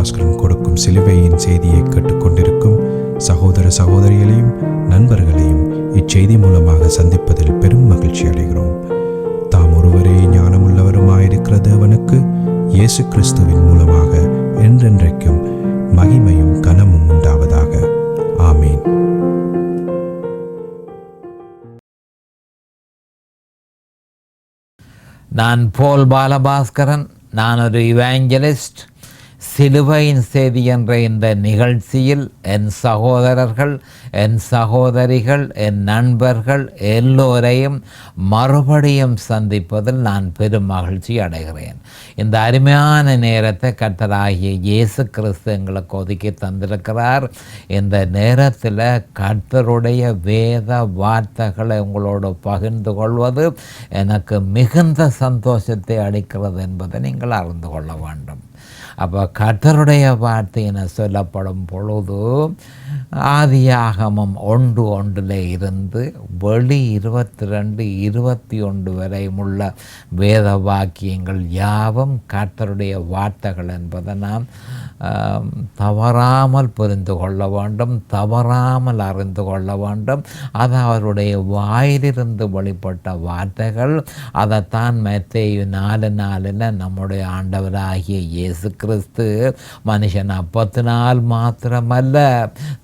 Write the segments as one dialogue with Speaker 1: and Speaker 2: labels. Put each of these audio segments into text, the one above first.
Speaker 1: பாஸ்கரன் கொடுக்கும் சிலுவையின் செய்தியை கேட்டுக்கொண்டிருக்கும் சகோதர சகோதரிகளையும் நண்பர்களையும் இச்செய்தி மூலமாக சந்திப்பதில் பெரும் மகிழ்ச்சி அடைகிறோம். தாம் ஒருவரே ஞானமுள்ளவருமாயிருக்கிற தேவனுக்கு இயேசு கிறிஸ்துவின் மூலமாக என்றென்றைக்கும் மகிமையும் கனமும் உண்டாவதாக. ஆமீன்.
Speaker 2: நான் போல் பாலபாஸ்கரன். நான் ஒரு இவாஞ்சலிஸ்ட். சிலுவையின் செய்தி என்ற இந்த நிகழ்ச்சியில் என் சகோதரர்கள், என் சகோதரிகள், என் நண்பர்கள் எல்லோரையும் மறுபடியும் சந்திப்பதில் நான் பெரும் மகிழ்ச்சி அடைகிறேன். இந்த அருமையான நேரத்தை கர்த்தராகிய இயேசு கிறிஸ்து எங்களுக்கு ஒதுக்கி தந்திருக்கிறார். இந்த நேரத்தில் கர்த்தருடைய வேத வார்த்தைகளை உங்களோடு பகிர்ந்து கொள்வது எனக்கு மிகுந்த சந்தோஷத்தை அளிக்கிறது என்பதை நீங்கள் அறிந்து கொள்ள வேண்டும். அப்போ கர்த்தருடைய வார்த்தை என சொல்லப்படும் பொழுது ஆதியாகமம் 1:1 இருந்து வெளி 22:21 வரை உள்ள வேத வாக்கியங்கள் யாவும் கர்த்தருடைய வார்த்தைகள் என்பதை நாம் தவறாமல் புரிந்து கொள்ள வேண்டும், தவறாமல் அறிந்து கொள்ள வேண்டும். அது அவருடைய வாயிலிருந்து வெளிப்பட்ட வார்த்தைகள். அதைத்தான் மத்தேயு 4:4 நம்முடைய ஆண்டவராகிய இயேசு கிறிஸ்து மனுஷன் அப்பத்தினால் மாத்திரமல்ல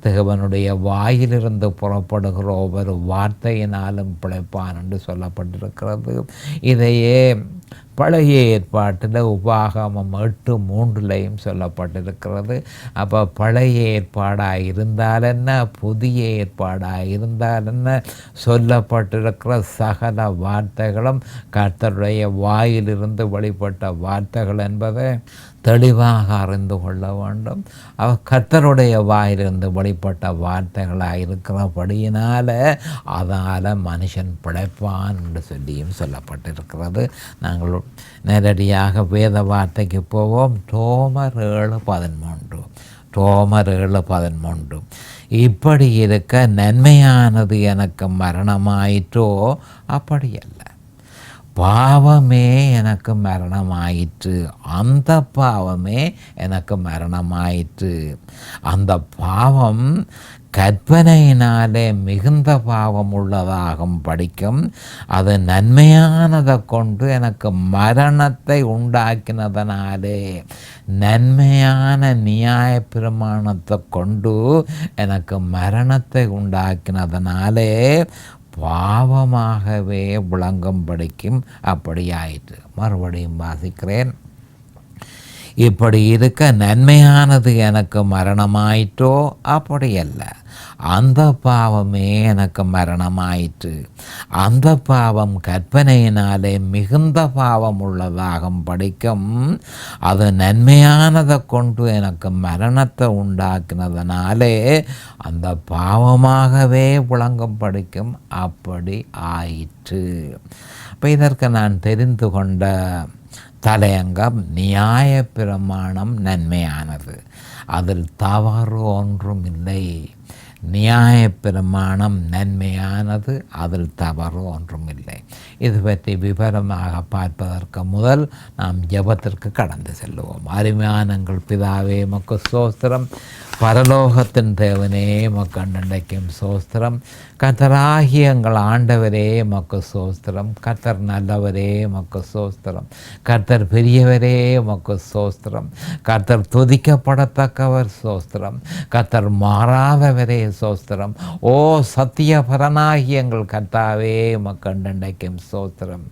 Speaker 2: தேவனுடைய வாயிலிருந்து புறப்படுகிற ஒவ்வொரு வார்த்தையினாலும் பிழைப்பான் என்று சொல்லப்பட்டிருக்கிறது. இதையே பழைய ஏற்பாட்டில் உபாகமம் 8:3 சொல்லப்பட்டிருக்கிறது. அப்போ பழைய ஏற்பாடாக இருந்தால் என்ன, புதிய ஏற்பாடாக இருந்தால் என்ன, சொல்லப்பட்டிருக்கிற சகல வார்த்தைகளும் கர்த்தருடைய வாயிலிருந்து வெளிப்பட்ட வார்த்தைகள் என்பதை தெளிவாக அறிந்து கொள்ள வேண்டும். கர்த்தருடைய வாயிலிருந்து வெளிப்பட்ட வார்த்தைகளாக இருக்கிறபடியினால் அதனால் மனுஷன் பிழைப்பான் என்று சொல்லியும் சொல்லப்பட்டிருக்கிறது. நாங்கள் நேரடியாக வேத வார்த்தைக்கு போவோம். ரோமர் 7:13 இப்படி இருக்க நன்மையானது எனக்கு மரணமாயிற்றோ அப்படியல்ல, பாவமே எனக்கு மரணமாயிற்று. அந்த பாவமே எனக்கு மரணமாயிற்று. அந்த பாவம் கற்பனையினாலே மிகுந்த பாவம் உள்ளதாகும் படிக்கும். அது நன்மையானதை கொண்டு எனக்கு மரணத்தை உண்டாக்கினதனாலே, நன்மையான நியாய பிரமாணத்தை கொண்டு எனக்கு மரணத்தை உண்டாக்கினதனாலே பாவமாகவே விளங்கும்படிக்கும் அப்படி ஆயிற்று. மறுபடியும் வாசிக்கிறேன். இப்படி இருக்க நன்மையானது எனக்கு மரணமாயிற்றோ அப்படியல்ல, அந்த பாவமே எனக்கு மரணமாயிற்று. அந்த பாவம் கற்பனையினாலே மிகுந்த பாவம் உள்ளதாகும் படிக்கும். அது நன்மையானதை கொண்டு எனக்கு மரணத்தை உண்டாக்கினதனாலே அந்த பாவமாகவே விளங்கும் படிக்கும் அப்படி ஆயிற்று. இப்போ இதற்கு நான் தெரிந்து கொண்ட தலையங்கம் நியாய பிரமாணம் நன்மையானது, அதில் தவறு ஒன்றும் இல்லை. நியாய பிரமாணம் நன்மையானது, அதில் தவறு ஒன்றும் இல்லை. இது பற்றி விவரமாக பார்ப்பதற்கு முதல் நாம் ஜெபத்திற்கு கடந்து செல்லுவோம். அருமையானங்கள் பிதாவே உமக்கு ஸ்தோத்திரம். பரலோகத்தின் தேவனே உமக்கு அன்றைக்கும் ஸ்தோத்திரம். கர்த்தராகிய எங்கள் ஆண்டவரே உமக்கு ஸ்தோத்திரம். கர்த்தர் நல்லவரே உமக்கு ஸ்தோத்திரம். கர்த்தர் பெரியவரே உமக்கு ஸ்தோத்திரம். கர்த்தர் துதிக்கப்படத்தக்கவர் ஸ்தோத்திரம். கர்த்தர் மாறாதவரே ஸ்தோத்திரம். ஓ சத்தியபரனாகிய எங்கள் கர்த்தாவே உமக்கு அன்றைக்கும் ஸ்தோத்திரம்.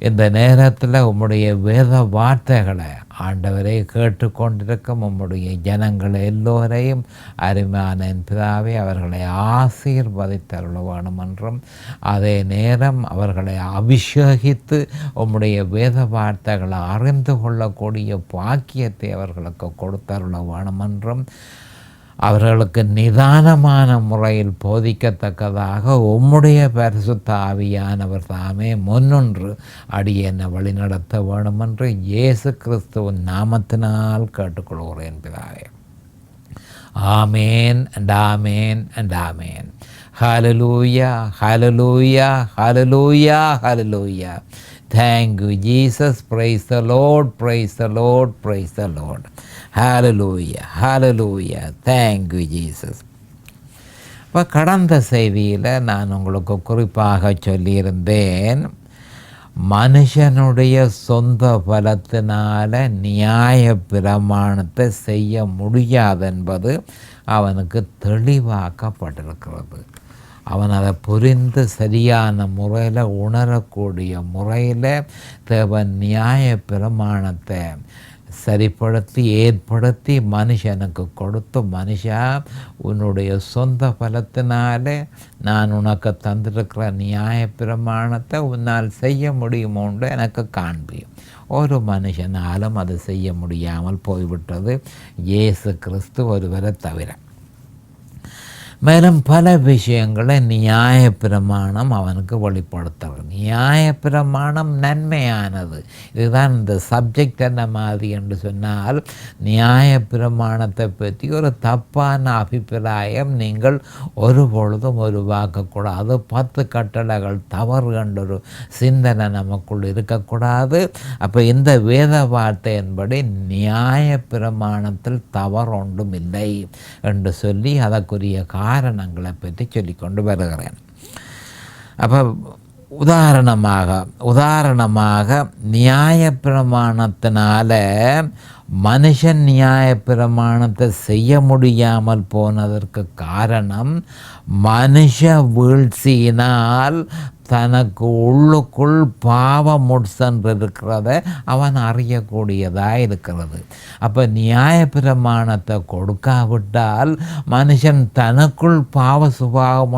Speaker 2: இந்த நேரத்தில் உம்முடைய வேத வார்த்தைகளை ஆண்டவரை கேட்டுக்கொண்டிருக்கும் உம்முடைய ஜனங்கள் எல்லோரையும் அருமையான பிதாவே அவர்களை ஆசீர்வதித்தருள வேணும் என்றும், அதே நேரம் அவர்களை அபிஷேகித்து உம்முடைய வேத வார்த்தைகளை அறிந்து கொள்ளக்கூடிய பாக்கியத்தை அவர்களுக்கு கொடுத்தருள வேணும் என்றும், அவர்களுக்கு நிதானமான முறையில் போதிக்கத்தக்கதாக உம்முடைய பரிசுத்த ஆவியானவர் தாமே முன்னின்று அடியேனை வழிநடத்த வேண்டுமென்று இயேசு கிறிஸ்துவின் நாமத்தினால் கேட்டுக்கொள்கிறேன் பிதாவே. ஆமேன் and amen and amen. Hallelujah, hallelujah, hallelujah, hallelujah. Thank you, Jesus. Praise the Lord, praise the Lord, praise the Lord. Hallelujah, hallelujah. Thank you, Jesus. இப்போ கடந்த செய்தியில் நான் உங்களுக்கு குறிப்பாக சொல்லியிருந்தேன், மனுஷனுடைய சொந்த பலத்தினால நியாய பிரமாணத்தை செய்ய முடியாதென்பது அவனுக்கு தெளிவாக்கப்பட்டிருக்கிறது. அவன் அதை புரிந்து சரியான முறையில் உணரக்கூடிய முறையில் தேவன் நியாய பிரமாணத்தை சரிப்படுத்தி ஏற்படுத்தி மனுஷனுக்கு கொடுத்து, மனுஷா உன்னுடைய சொந்த பலத்தினாலே நான் உனக்கு தந்திருக்கிற நியாய பிரமாணத்தை உன்னால் செய்ய முடியுமோன்று எனக்கு காண்பியும். ஒரு மனுஷனாலும் அது செய்ய முடியாமல் போய்விட்டது, இயேசு கிறிஸ்து ஒருவரை தவிர. மேலும் பல விஷயங்களை நியாயப்பிரமாணம் அவனுக்கு வெளிப்படுத்துறது. நியாயப்பிரமாணம் நன்மையானது. இதுதான் இந்த சப்ஜெக்ட் என்ன மாதிரி என்று சொன்னால், நியாயப்பிரமாணத்தை பற்றி ஒரு தப்பான அபிப்பிராயம் நீங்கள் ஒரு பொழுதும் உருவாக்கக்கூடாது. 10 கட்டளைகள் தவறு என்றொரு சிந்தனை நமக்குள் இருக்கக்கூடாது. அப்போ இந்த வேத வார்த்தையின்படி நியாயப்பிரமாணத்தில் தவறு ஒன்றும் இல்லை என்று சொல்லி அதற்குரிய காரணங்களை பற்றி சொல்லிக்கொண்டு வருகிறேன். அப்போ உதாரணமாக நியாயப்பிரமாணத்தினால மனுஷன் நியாயப்பிரமாணத்தை செய்ய முடியாமல் போனதற்கு காரணம், மனுஷ வீழ்ச்சியினால் தனக்கு உள்ளுக்குள் பாவம் உட்சென்றிருக்கிறத அவன் அறியக்கூடியதாக இருக்கிறது. அப்போ நியாயப்பிரமாணத்தை கொடுக்காவிட்டால் மனுஷன் தனக்குள் பாவ சுபாவம்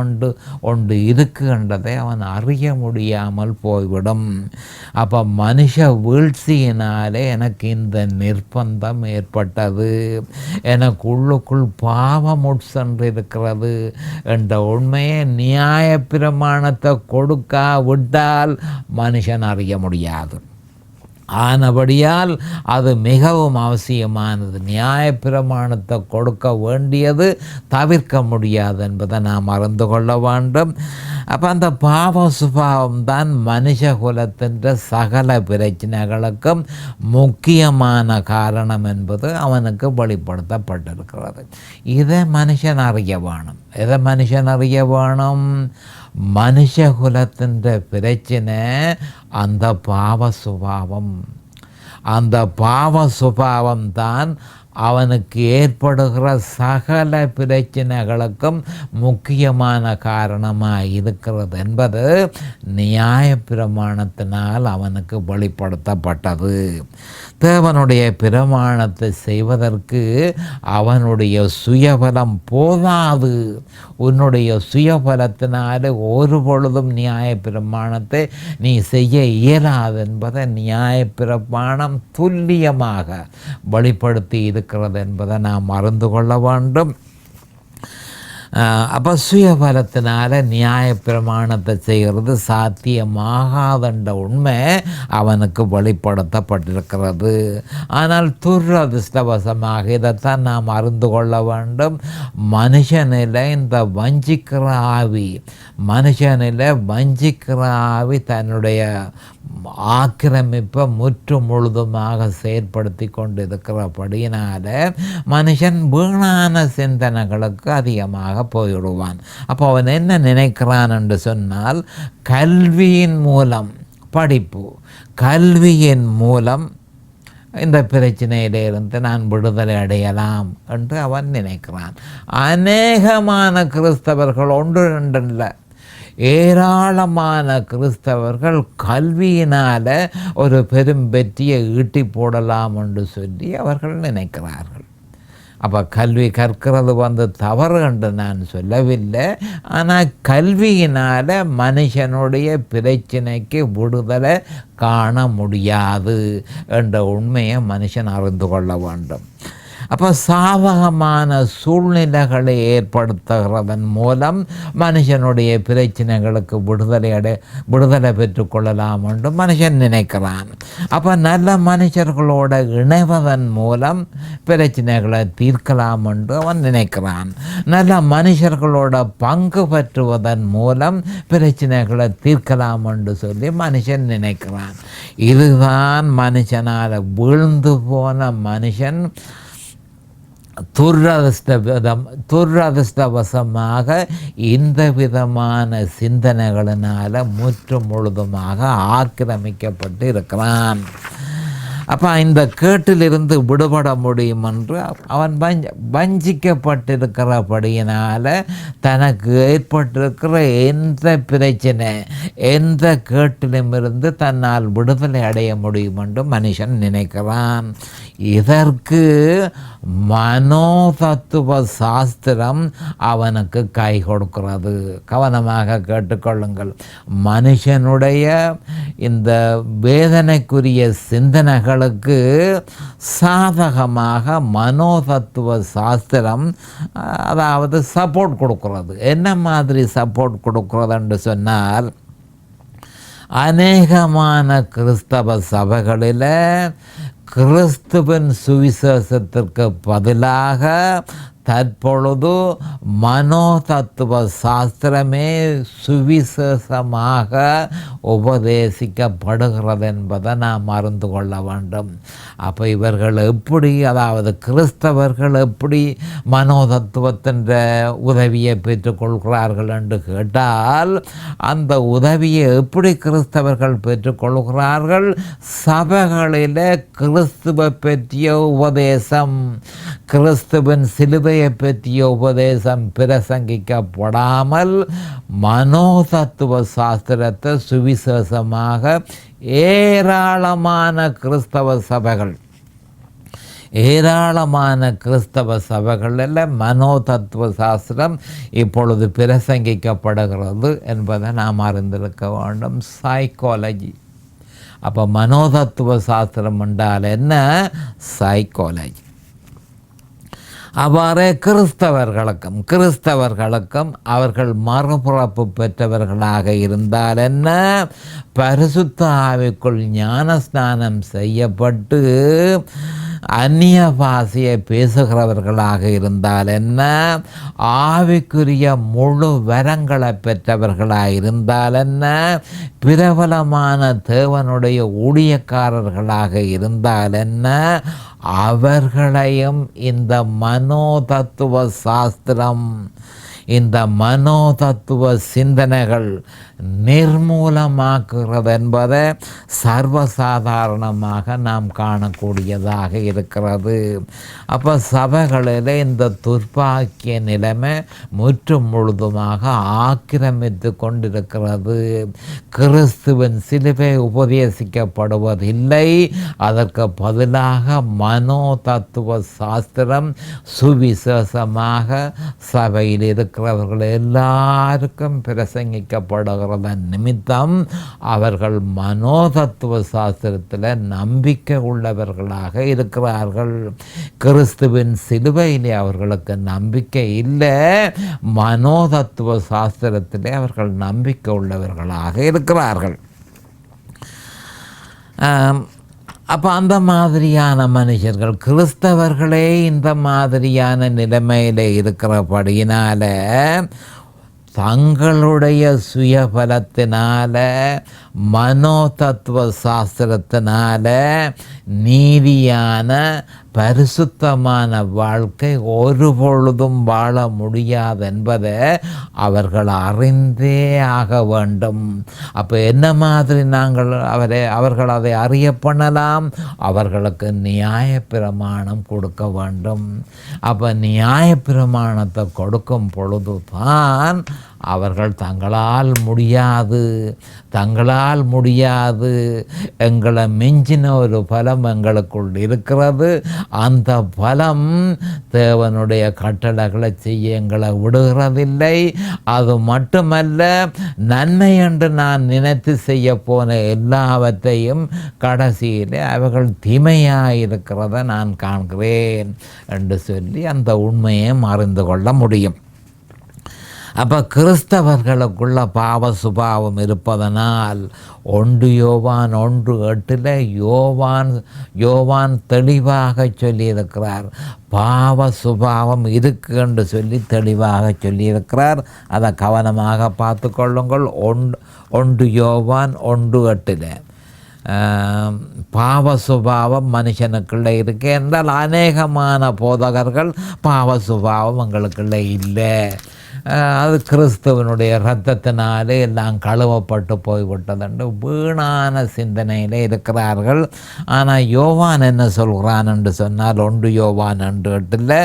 Speaker 2: ஒன்று இருக்குன்றதை அவன் அறிய முடியாமல் போய்விடும். அப்போ மனுஷ வீழ்ச்சியினாலே எனக்கு இந்த நிர்பந்தம் ஏற்பட்டது, எனக்கு உள்ளுக்குள் பாவம் உட்சென்றிருக்கிறது என்ற உண்மையை நியாயப்பிரமாணத்தை கொடுக்காவிட்டால் மனுஷன் அறிய முடியாது. ஆனபடியால் அது மிகவும் அவசியமானது. நியாயப்பிரமாணத்தை கொடுக்க வேண்டியது தவிர்க்க முடியாது என்பதை நாம் அறிந்து கொள்ள வேண்டும். அப்போ அந்த பாவ சுபாவம் தான் மனுஷ குலத்தின் சகல பிரச்சனைகளுக்கும் முக்கியமான காரணம் என்பது அவனுக்கு வெளிப்படுத்தப்பட்டிருக்கிறது. இதை மனுஷன் அறிய வேணும். எதை மனுஷன் அறிய வேணும்? மனுஷ குலத்தின் பிரச்சனை அந்த பாவ சுபாவம். அந்த பாவ சுபாவம் தான் அவனுக்கு ஏற்படுகிற சகல பிரச்சனைகளுக்கும் முக்கியமான காரணமாக இருக்கிறது என்பது நியாயப்பிரமாணத்தினால் அவனுக்கு வெளிப்படுத்தப்பட்டது. தேவனுடைய பிரமாணத்தை செய்வதற்கு அவனுடைய சுயபலம் போதாது. உன்னுடைய சுயபலத்தினால ஒரு பொழுதும் நியாயப்பிரமாணத்தை நீ செய்ய இயலாது என்பதை நியாயப்பிரமாணம் துல்லியமாக வெளிப்படுத்தி இருக்கிறது என்பதை நாம் அறிந்து கொள்ள வேண்டும். அப்போ சுயபலத்தினால நியாயப்பிரமாணத்தை செய்கிறது சாத்தியமாகாதென்ற உண்மை அவனுக்கு வெளிப்படுத்தப்பட்டிருக்கிறது. ஆனால் துரதிர்ஷ்டவசமாக இதைத்தான் நாம் அறிந்து கொள்ள வேண்டும். மனுஷனில் இந்த வஞ்சிக்கிற ஆவி தன்னுடைய ஆக்கிரமிப்பை முற்று முழுதுமாக செயற்படுத்தி கொண்டு இருக்கிறபடியினால மனுஷன் வீணான சிந்தனைகளுக்கு அதிகமாக போய்விடுவான். அப்போ அவன் என்ன நினைக்கிறான் என்று சொன்னால், கல்வியின் மூலம் கல்வியின் மூலம் இந்த பிரச்சனையிலிருந்து நான் விடுதலை அடையலாம் என்று அவன் நினைக்கிறான். அநேகமான கிறிஸ்தவர்கள் ஒன்று ரெண்டில்லை, ஏராளமான கிறிஸ்தவர்கள் கல்வியினால் ஒரு பெரும் வெற்றியை ஈட்டி போடலாம் என்று சொல்லி அவர்கள் நினைக்கிறார்கள். அப்போ கல்வி கற்கிறது தவறு என்று நான் சொல்லவில்லை. ஆனால் கல்வியினால் மனுஷனுடைய பிரச்சனைக்கு விடுதலை காண முடியாது என்ற உண்மையை மனுஷன் அறிந்து கொள்ள வேண்டும். அப்போ சாதகமான சூழ்நிலைகளை ஏற்படுத்துகிறதன் மூலம் மனுஷனுடைய பிரச்சனைகளுக்கு விடுதலை பெற்றுக்கொள்ளலாம் என்று மனுஷன் நினைக்கிறான். அப்போ நல்ல மனுஷர்களோட இணைவதன் மூலம் பிரச்சனைகளை தீர்க்கலாம் என்று அவன் நினைக்கிறான். நல்ல மனுஷர்களோட பங்கு பற்றுவதன் மூலம் பிரச்சனைகளை தீர்க்கலாம் என்று சொல்லி மனுஷன் நினைக்கிறான். இதுதான் மனுஷனால் வீழ்ந்து போன மனுஷன் துரதிர்ஷ்டவசமாக இந்த விதமான சிந்தனைகளினால் முற்றும் முழுதுமாக ஆக்கிரமிக்கப்பட்டு இருக்கிறான். அப்போ இந்த கேட்டிலிருந்து விடுபட முடியும் என்று அவன் வஞ்சிக்கப்பட்டிருக்கிறபடியினால் தனக்கு ஏற்பட்டிருக்கிற எந்த பிரச்சனை எந்த கேட்டிலுமிருந்து தன்னால் விடுதலை அடைய முடியும் என்று மனுஷன் நினைக்கிறான். இதற்கு மனோதத்துவ சாஸ்திரம் அவனுக்கு கை கொடுக்கிறது. கவனமாக கேட்டுக்கொள்ளுங்கள். மனுஷனுடைய இந்த வேதனைக்குரிய சிந்தனைகளுக்கு சாதகமாக மனோதத்துவ சாஸ்திரம் அதாவது சப்போர்ட் கொடுக்கிறது. என்ன மாதிரி சப்போர்ட் கொடுக்கிறது என்று சொன்னால், அநேகமான கிறிஸ்தவ சபைகளில் கிறிஸ்துவின் சுவிசேஷத்திற்கு பதிலாக தற்பொழுது மனோதத்துவ சாஸ்திரமே சுவிசேஷமாக உபதேசிக்கப்படுகிறது என்பதை நாம் அறிந்து கொள்ள வேண்டும். அப்போ இவர்கள் எப்படி, அதாவது கிறிஸ்தவர்கள் எப்படி மனோதத்துவத்தின் உதவியை பெற்றுக்கொள்கிறார்கள் என்று கேட்டால், அந்த உதவியை எப்படி கிறிஸ்தவர்கள் பெற்றுக்கொள்கிறார்கள்? சபைகளில் கிறிஸ்துவை பற்றிய உபதேசம், கிறிஸ்துவின் சிலுவையை பற்றிய உபதேசம் பிரசங்கிக்கப்படாமல் மனோதத்துவ சாஸ்திரத்தை சுவிசேஷமாக ஏராளமான கிறிஸ்தவ சபைகளில் மனோதத்துவ சாஸ்திரம் இப்பொழுது பிரசங்கிக்கப்படுகிறது என்பதை நாம் அறிந்திருக்க வேண்டும். சைக்காலஜி. அப்போ மனோதத்துவ சாஸ்திரம் என்றால் என்ன? சைக்காலஜி. அவ்வாறே கிறிஸ்தவர்களுக்கும் அவர்கள் மறுபிறப்பு பெற்றவர்களாக இருந்தால் என்ன, பரிசுத்த ஆவிக்குள் ஞானஸ்நானம் செய்யப்பட்டு அந்நிய பாஷையை பேசுகிறவர்களாக இருந்தால் என்ன, ஆவிக்குரிய முழு வரங்களை பெற்றவர்களாக இருந்தால் என்ன, பிரபலமான தேவனுடைய ஊழியக்காரர்களாக இருந்தால் என்ன, அவர்களையும் இந்த மனோதத்துவ சாஸ்திரம், இந்த மனோதத்துவ சிந்தனைகள் நிர்மூலமாக்குகிறது என்பதை சர்வசாதாரணமாக நாம் காணக்கூடியதாக இருக்கிறது. அப்போ சபைகளில் இந்த துர்ப்பாக்கிய நிலைமை முற்றும் முழுதுமாக ஆக்கிரமித்து கொண்டிருக்கிறது. கிறிஸ்துவின் சிலுவை உபதேசிக்கப்படுவதில்லை. அதற்கு பதிலாக மனோதத்துவ சாஸ்திரம் சுவிசேஷமாக சபையில் இருக்கிறவர்கள் எல்லாருக்கும் பிரசங்கிக்கப்படுகிறது நிமித்தம் அவர்கள் மனோதத்துவ சாஸ்திரத்தில் நம்பிக்கை உள்ளவர்களாக இருக்கிறார்கள். கிறிஸ்துவின் சிலுவையிலே அவர்களுக்கு நம்பிக்கை இல்லை, மனோதத்துவ சாஸ்திரத்திலே அவர்கள் நம்பிக்கை உள்ளவர்களாக இருக்கிறார்கள். அப்போ அந்த மாதிரியான மனுஷர்கள், கிறிஸ்தவர்களே இந்த மாதிரியான நிலைமையில் இருக்கிறபடியினால தங்களுடைய சுயபலத்தினால மனோதத்துவ சாஸ்திரத்தினால நீதியான பரிசுத்தமான வாழ்க்கை ஒரு பொழுதும் வாழ முடியாது என்பதை அவர்கள் அறிந்தே ஆக வேண்டும். அப்போ என்ன மாதிரி அவர்கள் அதை அறிய பண்ணலாம்? அவர்களுக்கு நியாயப்பிரமாணம் கொடுக்க வேண்டும். அப்போ நியாயப்பிரமாணத்தை கொடுக்கும் பொழுது தான் அவர்கள் தங்களால் முடியாது எங்களை மிஞ்சின ஒரு பலம் எங்களுக்குள் இருக்கிறது. அந்த பலம் தேவனுடைய கட்டளைகளை செய்ய எங்களை விடுகிறதில்லை. அது மட்டுமல்ல, நன்மை என்று நான் நினைத்து செய்ய போன எல்லாவற்றையும் கடைசியில் அவர்கள் தீமையாயிருக்கிறத நான் காண்கிறேன் என்று சொல்லி அந்த உண்மையை அறிந்து கொள்ள முடியும். அப்போ கிறிஸ்தவர்களுக்குள்ள பாவ சுபாவம் இருப்பதனால் 1 யோவான் 1:8 யோவான் தெளிவாக சொல்லியிருக்கிறார். பாவ சுபாவம் இருக்கு என்று சொல்லி தெளிவாக சொல்லியிருக்கிறார். அதை கவனமாக பார்த்து கொள்ளுங்கள். 1 யோவான் 1:8 பாவ சுபாவம் மனுஷனுக்குள்ளே இருக்கு என்றால் அநேகமான போதகர்கள் பாவ சுபாவம் எங்களுக்குள்ளே இல்லை, அது கிறிஸ்துவனுடைய இரத்தத்தினாலே எல்லாம் கழுவப்பட்டு போய்விட்டதுண்டு வீணான சிந்தனையில் இருக்கிறார்கள். ஆனால் யோவான் என்ன சொல்கிறான் என்று சொன்னால் 1 யோவான் 2:8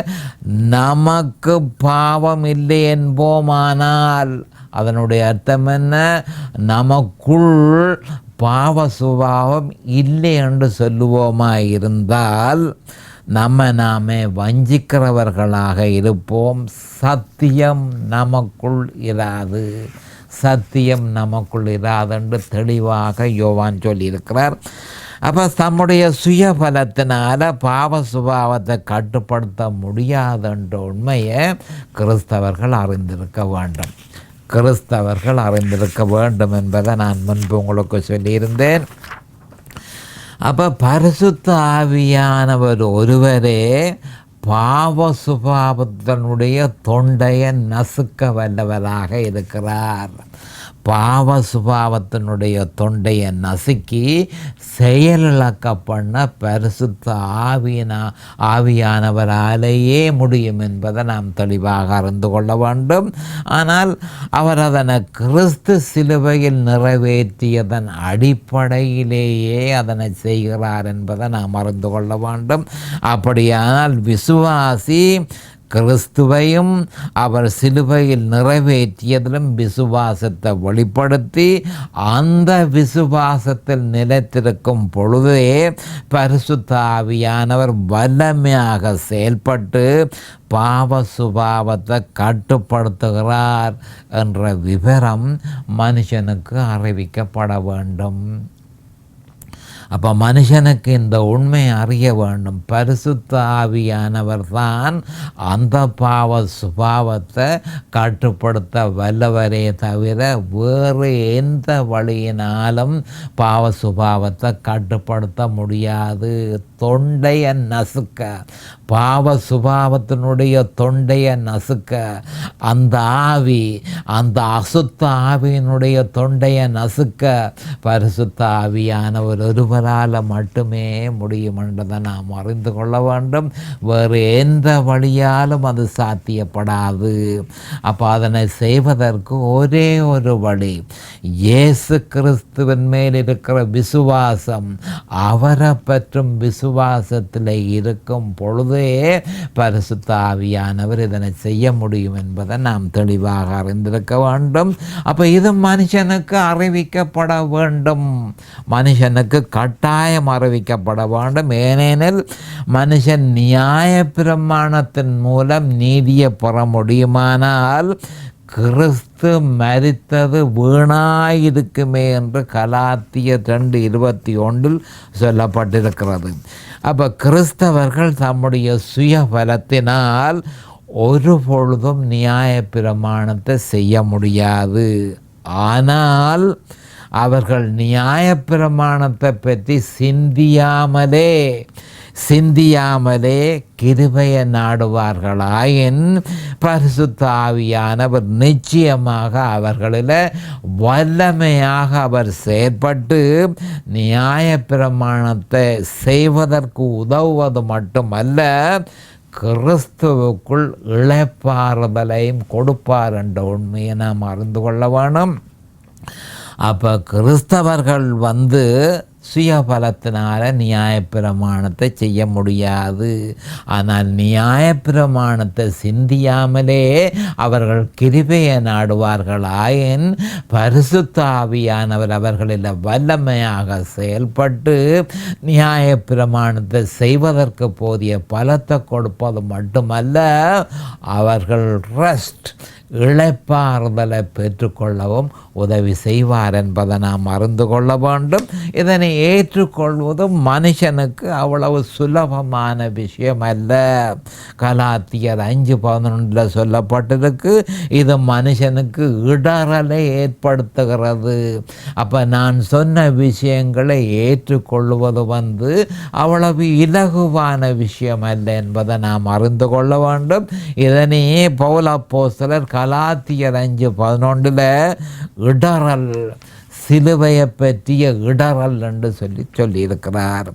Speaker 2: நமக்கு பாவம் இல்லை என்போமானால், அதனுடைய அர்த்தம் என்ன? நமக்குள் பாவ சுபாவம் இல்லை என்று சொல்லுவோமா இருந்தால் நாமே வஞ்சிக்கிறவர்களாக இருப்போம். சத்தியம் நமக்குள் இராது என்று தெளிவாக யோவான் சொல்லியிருக்கிறார். அப்போ தம்முடைய சுயபலத்தினால் பாவ சுபாவத்தை கட்டுப்படுத்த முடியாதுன்ற உண்மையை கிறிஸ்தவர்கள் அறிந்திருக்க வேண்டும் என்பதை நான் முன்பு உங்களுக்கு சொல்லியிருந்தேன். அப்போ பரிசுத்த ஆவியானவர் ஒருவரே பாவ சுபாவத்தினுடைய தொண்டையை நசுக்க வல்லவராக இருக்கிறார். பாவ சுபாவத்தினுடைய தொண்டையை நசுக்கி செயலிழக்க பண்ண பரிசுத்த ஆவியானவராலேயே முடியும் என்பதை நாம் தெளிவாக அறிந்து கொள்ள வேண்டும். ஆனால் அவர் அதனை கிறிஸ்து சிலுவையில் நிறைவேற்றியதன் அடிப்படையிலேயே அதனை செய்கிறார் என்பதை நாம் அறிந்து கொள்ள வேண்டும். அப்படியானால் விசுவாசி கிறிஸ்துவையும் அவர் சிலுவையில் நிறைவேற்றியதிலும் விசுவாசத்தை வெளிப்படுத்தி அந்த விசுவாசத்தில் நிலைத்திருக்கும் பொழுதே பரிசுத்த ஆவியானவர் வல்லமையாக செயல்பட்டு பாவ சுபாவத்தை கட்டுப்படுத்துகிறார் என்ற விவரம் மனுஷனுக்கு அறிவிக்கப்பட வேண்டும். அப்போ மனுஷனுக்கு இந்த உண்மை அறிய வேண்டும். பரிசுத்த ஆவியானவர் தான் அந்த பாவ சுபாவத்தை கட்டுப்படுத்த வல்லவரே தவிர வேறு எந்த வழியினாலும் பாவ சுபாவத்தை கட்டுப்படுத்த முடியாது. தொண்டையை நசுக்க, பாவ சுபாவத்தினுடைய தொண்டையை நசுக்க அந்த அசுத்த ஆவியினுடைய தொண்டையை நசுக்க பரிசுத்த ஆவியானவர் ஒருவரால் மட்டுமே முடியும் என்றதை நாம் அறிந்து கொள்ள வேண்டும். வேறு எந்த வழியாலும் அது சாத்தியப்படாது. அப்போ அதனை செய்வதற்கு ஒரே ஒரு வழி, இயேசு கிறிஸ்துவின் மேல் இருக்கிற விசுவாசம். அவரை பற்றும் விசுவாசத்தில் இருக்கும் பொழுதே பரிசுத்த ஆவியானவர் இதனை செய்ய முடியும் என்பதை நாம் தெளிவாக அறிந்திருக்க வேண்டும். அப்போ இது மனுஷனுக்கு அறிவிக்கப்பட வேண்டும், மனுஷனுக்கு கட்டாயம் அறிவிக்கப்பட வேண்டும். ஏனெனில் மனுஷன் நியாய பிரமாணத்தின் மூலம் நீதியை பெற முடியுமானால் கிறிஸ்து மரித்தது வீணாயிருக்குமே என்று கலாத்தியர் 2:21 சொல்லப்பட்டிருக்கிறது. அப்போ கிறிஸ்தவர்கள் தம்முடைய சுய பலத்தினால் ஒரு பொழுதும் நியாய பிரமாணத்தை செய்ய முடியாது. ஆனால் அவர்கள் நியாய பிரமாணத்தை பற்றி சிந்தியாமலே கிருபையை நாடுவார்களாயின் பரிசுத்த ஆவியானவர் நிச்சயமாக அவர்களில் வல்லமையாக அவர் செயற்பட்டு நியாய பிரமாணத்தை செய்வதற்கு உதவுவது மட்டுமல்ல, கிறிஸ்துவுக்குள் இளைப்பாறுதலையும் கொடுப்பார் என்ற உண்மையை நாம் அறிந்து கொள்ள வேணும். அப்போ கிறிஸ்தவர்கள் சுயபலத்தினால நியாயப்பிரமாணத்தை செய்ய முடியாது. ஆனால் நியாயப்பிரமாணத்தை சிந்தியாமலே அவர்கள் கிருபையை நாடுவார்களாயின் பரிசுத்த ஆவியானவர் அவர்களில் வல்லமையாக செயல்பட்டு நியாயப்பிரமாணத்தை செய்வதற்கு போதிய பலத்தை கொடுப்பது மட்டுமல்ல, அவர்கள் ரெஸ்ட் இளைப்பாறுதலை பெற்றுக்கொள்ளவும் உதவி செய்வார் என்பதை நாம் அறிந்து கொள்ள வேண்டும். இதனை ஏற்றுக்கொள்வது மனுஷனுக்கு அவ்வளவு சுலபமான விஷயம் அல்ல. கலாத்தியர் 5:11 சொல்லப்பட்டிருக்கு, இது மனுஷனுக்கு இடரலை ஏற்படுத்துகிறது. அப்போ நான் சொன்ன விஷயங்களை ஏற்றுக்கொள்வது அவ்வளவு இலகுவான விஷயம் அல்ல என்பதை நாம் அறிந்து கொள்ள வேண்டும். இதனையே பவுல் அப்போஸ்தலர் கலாத்தியர் 5:11 இடரல், சிலுவையை பற்றிய இடரல் என்று சொல்லியிருக்கிறார்.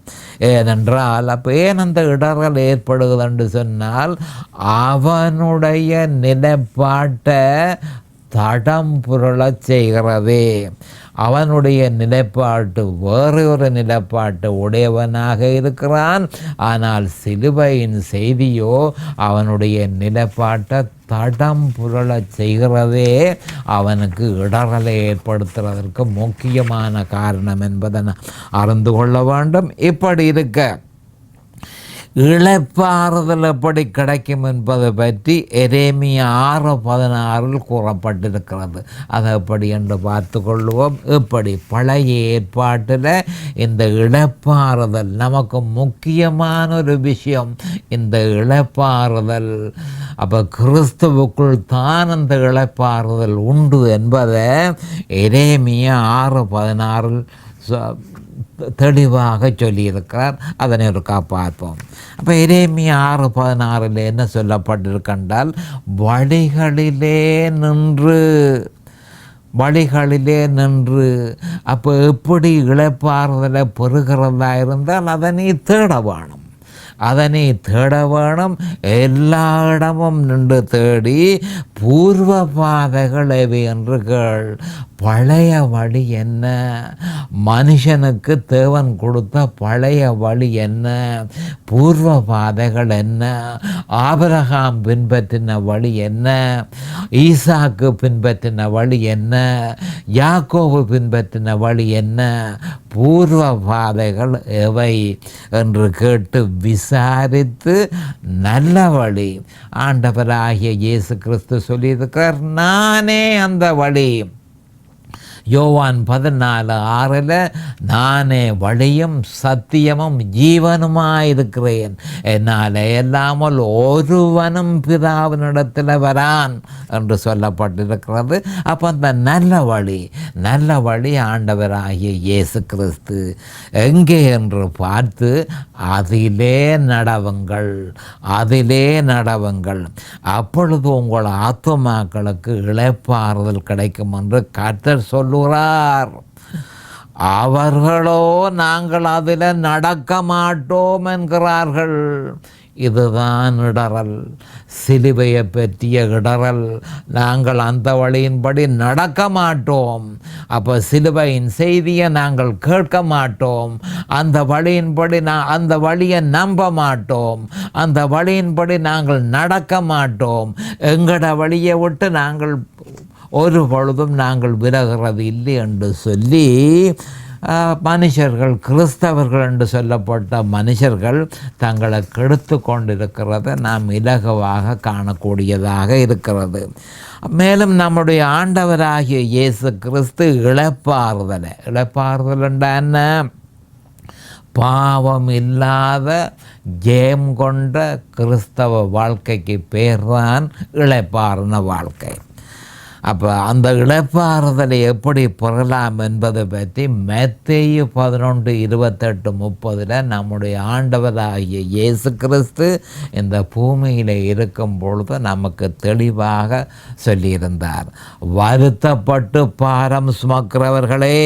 Speaker 2: ஏனென்றால் அப்போ ஏன் அந்த இடரல் ஏற்படுகிறது என்று சொன்னால், அவனுடைய நிலைப்பாட்டை தடம் புரளச் செய்கிறதே. அவனுடைய நிலைப்பாட்டு வேறு ஒரு நிலைப்பாட்டு உடையவனாக இருக்கிறான். ஆனால் சிலுவையின் செய்தியோ அவனுடைய நிலைப்பாட்டை தடம் புரளச் செய்கிறதே அவனுக்கு இடரலை ஏற்படுத்துவதற்கு முக்கியமான காரணம் என்பதை அறிந்து கொள்ள வேண்டும். இப்படி இருக்க இளைப்பாறுதல் எப்படி கிடைக்கும் என்பதை பற்றி எரேமியா 6:16 கூறப்பட்டிருக்கிறது. அதை எப்படி என்று பார்த்து கொள்வோம். இப்படி பழைய ஏற்பாட்டில் இந்த இளைப்பாறுதல் நமக்கு முக்கியமான ஒரு விஷயம். இந்த இளைப்பாறுதல் அப்போ கிறிஸ்துவுக்குள் தான் அந்த இளைப்பாறுதல் உண்டு என்பதை எரேமியா 6:16 தெளிவாக சொல்லியிருக்கிறார். அதனை ஒரு பார்ப்போம். அப்போ எரேமியா 6:16 என்ன சொல்லப்பட்டிருக்கின்றால், வழிகளிலே நின்று அப்போ எப்படி இளைப்பாறுதலை பெறுகிறதா இருந்தால் அதனை தேட வேணும். எல்லா இடமும் நின்று தேடி பூர்வ பாதைகள் எவை என்று கேள். பழைய வழி என்ன? மனுஷனுக்கு தேவன் கொடுத்த பழைய வழி என்ன? பூர்வ பாதைகள் என்ன? ஆபிரகாம் பின்பற்றின வழி என்ன? ஈசாக்கு பின்பற்றின வழி என்ன? யாக்கோபு பின்பற்றின வழி என்ன? பூர்வ பாதைகள் எவை என்று கேட்டு விசாரித்து நல்ல வழி ஆண்டவராகிய இயேசு கிறிஸ்து சொல்லியிருக்கிறார், நானே அந்த வழி. யோவான் 14:6 நானே வழியும் சத்தியமும் ஜீவனுமாயிருக்கிறேன், என்னால் இல்லாமல் ஒருவனும் பிதாவினிடத்தில் வரான் என்று சொல்லப்பட்டிருக்கிறது. அப்போ அந்த நல்ல வழி ஆண்டவராகிய இயேசு கிறிஸ்து எங்கே என்று பார்த்து அதிலே நடவுங்கள். அப்பொழுது உங்கள் ஆத்துமாக்களுக்கு இளைப்பாறுதல் கிடைக்கும் என்று கர்த்தர் சொல்லுகிறார். அவர்களோ நாங்கள் அதில் நடக்க மாட்டோம் என்கிறார்கள். இதுதான் இடரல், சிலுவையை பற்றிய இடரல். நாங்கள் அந்த வழியின்படி நடக்க மாட்டோம். அப்போ சிலுவையின் செய்தியை நாங்கள் கேட்க மாட்டோம். அந்த வழியின்படி அந்த வழியை நம்ப மாட்டோம். அந்த வழியின்படி நாங்கள் நடக்க மாட்டோம். எங்களோட வழியை விட்டு நாங்கள் ஒரு பொழுதும் நாங்கள் விலகிறது இல்லை என்று சொல்லி மனுஷர்கள், கிறிஸ்தவர்கள் என்று சொல்லப்பட்ட மனுஷர்கள் தங்களை கெடுத்து கொண்டிருக்கிறத நாம் இலகுவாக காணக்கூடியதாக இருக்கிறது. மேலும் நம்முடைய ஆண்டவராகிய இயேசு கிறிஸ்து இளைப்பாறுதல் என்ன? பாவம் இல்லாத ஜெயம் கொண்ட கிறிஸ்தவ வாழ்க்கைக்கு பேர் தான் இளைப்பாறுன வாழ்க்கை. அப்போ அந்த இளைப்பாறுதலை எப்படி பெறலாம் என்பதை பற்றி மத்தேயு 11:28-30 நம்முடைய ஆண்டவராகிய இயேசு கிறிஸ்து இந்த பூமியில் இருக்கும் பொழுது நமக்கு தெளிவாக சொல்லியிருந்தார். வருத்தப்பட்டு பாரம் சுமக்கிறவர்களே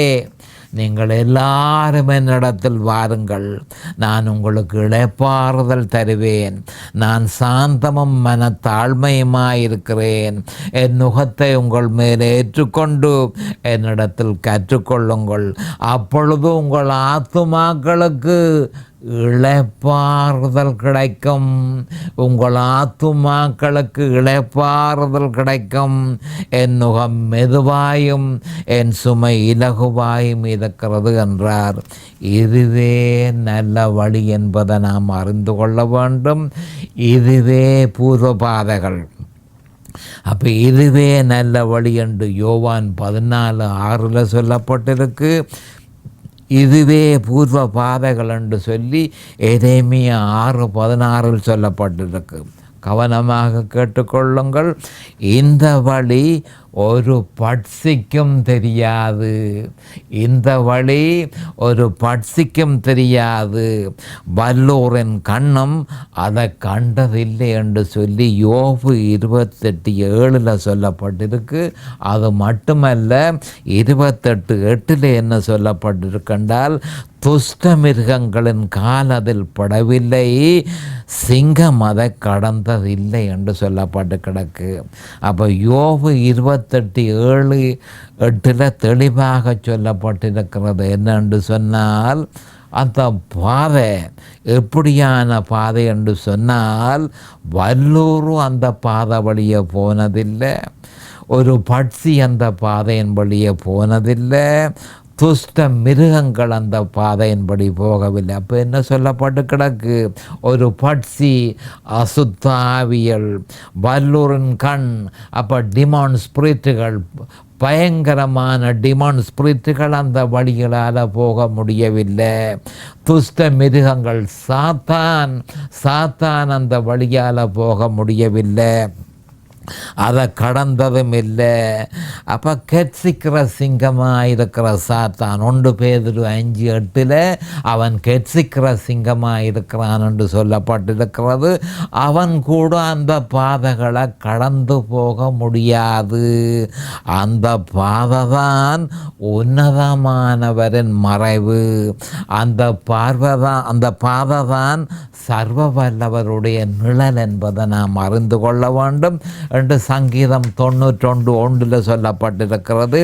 Speaker 2: நீங்கள் எல்லாரும் என்னிடத்தில் வாருங்கள், நான் உங்களுக்கு இளைப்பாறுதல் தருவேன். நான் சாந்தமும் மனத்தாழ்மையுமாயிருக்கிறேன். என் நுகத்தை உங்கள் மேலே ஏற்றுக்கொண்டு என்னிடத்தில் கற்றுக்கொள்ளுங்கள். அப்பொழுது உங்கள் ஆத்துமாக்களுக்கு இளைப்பாறுதல் கிடைக்கும். உங்கள் ஆத்துமாக்களுக்கு இளைப்பாறுதல் கிடைக்கும். என் நுகம் மெதுவாயும் என் சுமை இலகுவாயும் இருக்கிறது என்றார். இதுவே நல்ல வழி என்பதை நாம் அறிந்து கொள்ள வேண்டும். இதுவே பூர்வ பாதைகள். அப்போ இதுவே நல்ல வழி என்று யோவான் 14:6 சொல்லப்பட்டிருக்கு. இதுவே பூர்வ பாதைகள் என்று சொல்லி எரேமியா 6:16 சொல்லப்பட்டிருக்கு. கவனமாக கேட்டுக்கொள்ளுங்கள். இந்த வழி ஒரு பட்சிக்கும் தெரியாது. இந்த வழி ஒரு பட்சிக்கும் தெரியாது. வல்லோரின் கண்ணும் அதை கண்டதில்லை என்று சொல்லி யோபு 28:7 சொல்லப்பட்டிருக்கு. அது மட்டுமல்ல, 28:8 என்ன சொல்லப்பட்டிருக்கின்றால், துஷ்ட மிருகங்களின் கால் அதில் படவில்லை, சிங்கம் அதை கடந்ததில்லை என்று சொல்லப்பட்டு கிடக்கு. அப்போ யோபு 28:7-8 தெளிவாக சொல்லப்பட்டிருக்கிறது. என்னென்று சொன்னால், அந்த பாதை எப்படியான பாதை என்று சொன்னால், வல்லூரும் அந்த பாதை வழியே போனதில்லை, ஒரு பட்சி அந்த பாதையின் வழியே போனதில்லை, துஷ்ட மிருகங்கள் அந்த பாதையின்படி போகவில்லை. அப்போ என்ன சொல்லப்பட்டு கிடக்கு? ஒரு பட்சி, அசுத்தாவியல், வல்லூரின் கண், அப்போ டிமான் ஸ்பிரிட்டுகள், பயங்கரமான டிமான் ஸ்பிரிட்டுகள் அந்த வழிகளால் போக முடியவில்லை. துஷ்ட மிருகங்கள், சாத்தான் அந்த வழியால் போக முடியவில்லை, அதை கடந்ததும் இல்லை. அப்போ கெட்சிக்கிற சிங்கமாக இருக்கிற சாத்தான், 1 பேதுரு 5:8 அவன் கெட்சிக்கிற சிங்கமாக இருக்கிறான் என்று சொல்லப்பட்டிருக்கிறது. அவன் கூட அந்த பாதைகளை கடந்து போக முடியாது. அந்த பாதை தான் உன்னதமானவரின் மறைவு. அந்த பாதை தான் சர்வ வல்லவருடைய நிழல் என்பதை நாம் அறிந்து கொள்ள வேண்டும் என்று சங்கீதம் 91:1 சொல்லப்பட்டிருக்கிறது.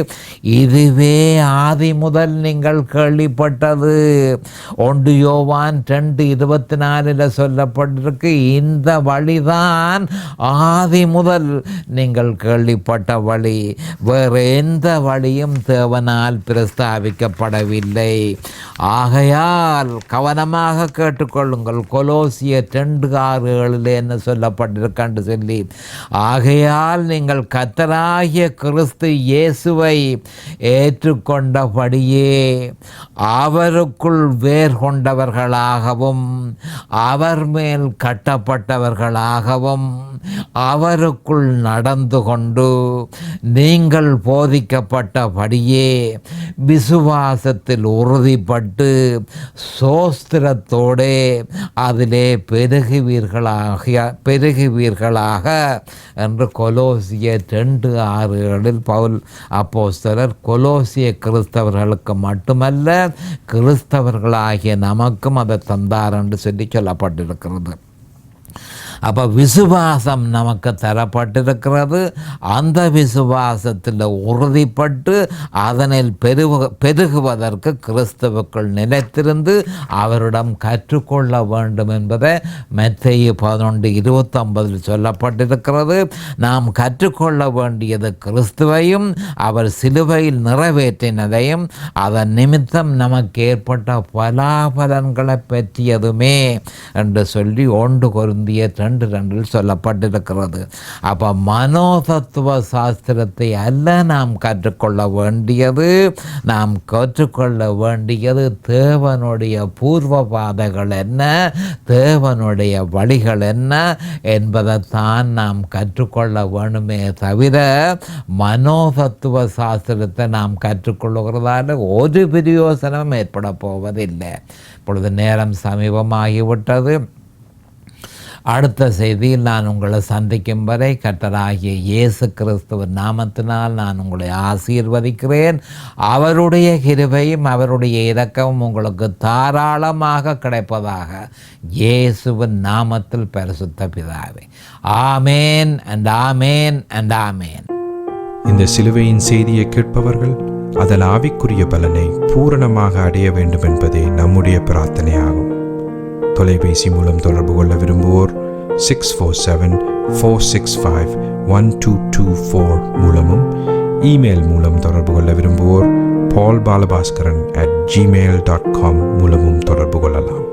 Speaker 2: இதுவே ஆதி முதல் நீங்கள் கேள்விப்பட்டது. 1 யோவான் 2:24 சொல்லப்பட்டிருக்கு. இந்த வழிதான் ஆதி முதல் நீங்கள் கேள்விப்பட்ட வழி. வேறு எந்த வழியும் தேவனால் பிரஸ்தாபிக்கப்படவில்லை. ஆகையால் கவனமாக கேட்டுக்கொள்ளுங்கள். கொலோசியர் 2:6-7 என்ன சொல்லப்பட்டிருக்கான்னு சொல்லி, ஆகையால் நீங்கள் கர்த்தராகிய கிறிஸ்து இயேசுவை ஏற்றுக்கொண்டபடியே அவருக்குள் வேர் கொண்டவர்களாகவும் அவர் மேல் கட்டப்பட்டவர்களாகவும் அவருக்குள் நடந்து கொண்டு நீங்கள் போதிக்கப்பட்டபடியே விசுவாசத்தில் உறுதிப்பட்டு சோஸ்திரத்தோடே அதிலே பெருகுவீர்களாக என்று கொலோசியர் 2:6 பவுல் அப்போஸ்தலர் கொலோசிய கிறிஸ்தவர்களுக்கு மட்டுமல்ல, கிறிஸ்தவர்களாகிய நமக்கும் அதை தந்தார் என்று சொல்லப்பட்டிருக்கிறது. அப்போ விசுவாசம் நமக்கு தரப்பட்டிருக்கிறது. அந்த விசுவாசத்தில் உறுதிப்பட்டு அதனில் பெருகுவதற்கு கிறிஸ்துவுக்குள் நிலைத்திருந்து அவரிடம் கற்றுக்கொள்ள வேண்டும் என்பதை மத்தேயு 11:29 சொல்லப்பட்டிருக்கிறது. நாம் கற்றுக்கொள்ள வேண்டியது கிறிஸ்துவையும் அவர் சிலுவையில் நிறைவேற்றினதையும் அதன் நிமித்தம் நமக்கு ஏற்பட்ட பலாபலன்களை பற்றியதுமே என்று சொல்லி 1 கொரிந்தியர் 2:2 சொல்லப்பட்டிருக்கிறது. அப்போ மனோதத்துவ சாஸ்திரத்தை அல்ல நாம் கற்றுக்கொள்ள வேண்டியது. நாம் கற்றுக்கொள்ள வேண்டியது தேவனுடைய பூர்வ பாதைகள் என்ன, தேவனுடைய வழிகள் என்ன என்பதைத்தான் நாம் கற்றுக்கொள்ள வேணுமே தவிர மனோதத்துவ சாஸ்திரத்தை நாம் கற்றுக்கொள்ளுகிறதால ஒரு பிரயோசனமும் ஏற்பட போவதில்லை. இப்பொழுது நேரம் சமீபமாகிவிட்டது. அடுத்த செய்தியில் நான் உங்களை சந்திக்கும் வரை கர்த்தராகிய இயேசு கிறிஸ்துவின் நாமத்தினால் நான் உங்களை ஆசீர்வதிக்கிறேன். அவருடைய கிருபையும் அவருடைய இரக்கமும் உங்களுக்கு தாராளமாக கிடைப்பதாக இயேசுவின் நாமத்தில் பரிசுத்த பிதாவே. ஆமேன் அண்ட் ஆமேன் அண்ட் ஆமேன்.
Speaker 1: இந்த சிலுவையின் செய்தியை கேட்பவர்கள் அதன் ஆவிக்குரிய பலனை பூரணமாக அடைய வேண்டும் என்பதே நம்முடைய பிரார்த்தனையாகும். தொலைபேசி மூலம் தொடர்பு கொள்ள விரும்புவோர் 647-465-1224 மூலமும், இமெயில் மூலம் தொடர்பு கொள்ள விரும்புவோர் paulbalabaskaran@gmail.com மூலமும் தொடர்பு கொள்ளலாம்.